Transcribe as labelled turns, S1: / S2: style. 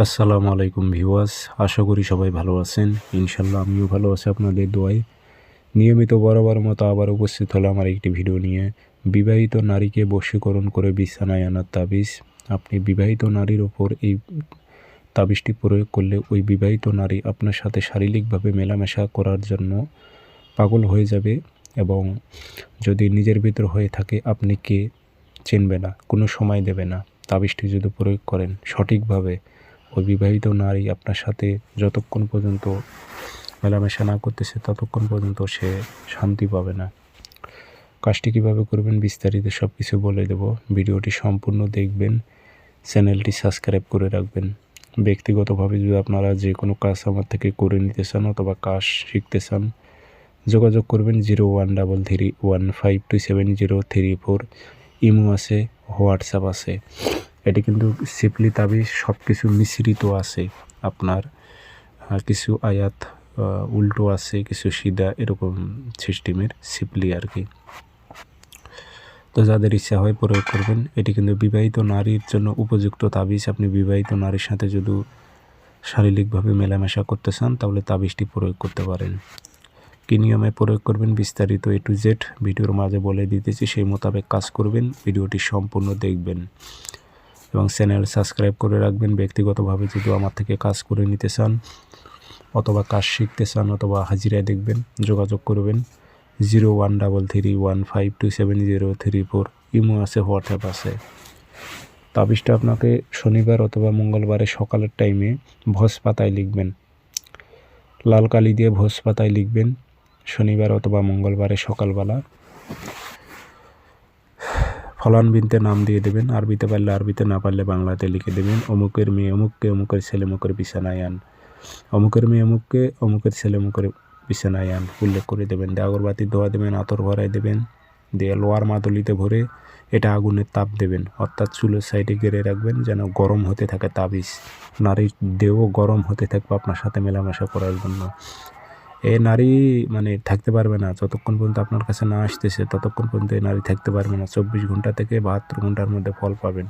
S1: আসসালামু আলাইকুম ভিউয়ার্স, আশা করি সবাই ভালো আছেন। ইনশাল্লাহ আমিও ভালো আছি আপনাদের দোয়ায়। নিয়মিত বরাবর মতো আবার উপস্থিত হলো আমার একটি ভিডিও নিয়ে। বিবাহিত নারীকে বশীকরণ করে বিছানায় আনার তাবিজ। আপনি বিবাহিত নারীর ওপর এই তাবিজটি প্রয়োগ করলে ওই বিবাহিত নারী আপনার সাথে শারীরিকভাবে মেলামেশা করার জন্য পাগল হয়ে যাবে এবং যদি নিজের ভিতর হয়ে থাকে আপনি কে চিনবে না, কোনো সময় দেবে না। তাবিজটি যদি প্রয়োগ করেন সঠিকভাবে, ওই বিবাহিত নারী আপনার সাথে যতক্ষণ পর্যন্ত মেলামেশা না করতেছে ততক্ষণ পর্যন্ত সে শান্তি পাবে না। কাজটি কীভাবে করবেন বিস্তারিত সব কিছু বলে দেব। ভিডিওটি সম্পূর্ণ দেখবেন, চ্যানেলটি সাবস্ক্রাইব করে রাখবেন। ব্যক্তিগতভাবে যদি আপনারা যে কোনো কাজ আমার থেকে করে নিতে চান অথবা কাজ শিখতে চান, যোগাযোগ করবেন 0133152703 ইমো আছে, হোয়াটসঅ্যাপ আছে। এটি কিন্তু সিপলি তাবিজ, সব কিছু মিশ্রিত আছে। আপনার কিছু আয়াত উল্টো আছে, কিছু সিধা, এরকম সিস্টেমের সিপলি আর কি। তো যাদের ইচ্ছা হয় প্রয়োগ করবেন। এটি কিন্তু বিবাহিত নারীর জন্য উপযুক্ত তাবিজ। আপনি বিবাহিত নারীর সাথে যদি শারীরিকভাবে মেলামেশা করতে চান তাহলে তাবিজটি প্রয়োগ করতে পারেন। কী নিয়মে প্রয়োগ করবেন বিস্তারিত A to Z ভিডিওর মাঝে বলে দিতেছি, সেই মোতাবেক কাজ করবেন। ভিডিওটি সম্পূর্ণ দেখবেন এবং চ্যানেল সাবস্ক্রাইব করে রাখবেন। ব্যক্তিগতভাবে যদি আমার থেকে কাজ করে নিতে চান অথবা কাজ শিখতে চান অথবা হাজিরায় দেখবেন, যোগাযোগ করবেন 0133152703 ইমো আছে, হোয়াটসঅ্যাপ আছে। তাবিজটা আপনাকে শনিবার অথবা মঙ্গলবারে সকালের টাইমে ভোজ পাতায় লিখবেন, লাল কালি দিয়ে ভোজ পাতায় লিখবেন শনিবার অথবা মঙ্গলবারে সকালবেলা। ফলান বিনতে নাম দিয়ে দেবেন, আরবিতে পারলে আরবিতে, না পারলে বাংলাতে লিখে দেবেন। অমুকের মেয়ে অমুককে, অমুকের ছেলে অমুকের বিছানায় আন, অমুকের মেয়ে অমুককে, অমুকের ছেলে অমুকের বিছানায় আন উল্লেখ করে দেবেন। দিয়ে আগরবাতির ধোয়া দেবেন, আতর ভরাই দেবেন, দিয়ে লোহার মাদুলিতে ভরে এটা আগুনের তাপ দেবেন, অর্থাৎ চুলের সাইডে গেড়ে রাখবেন যেন গরম হতে থাকে তাবিজ। নারীর দেহ গরম হতে থাকবে আপনার সাথে মেলামেশা করার জন্য। এ নারী থাকতে পারবে না যতক্ষণ পর্যন্ত আপনার কাছে না আসতেছে, ততক্ষণ পর্যন্ত এই নারী থাকতে পারবে না। 24 ঘন্টা থেকে 72 ঘন্টার মধ্যে ফল পাবেন।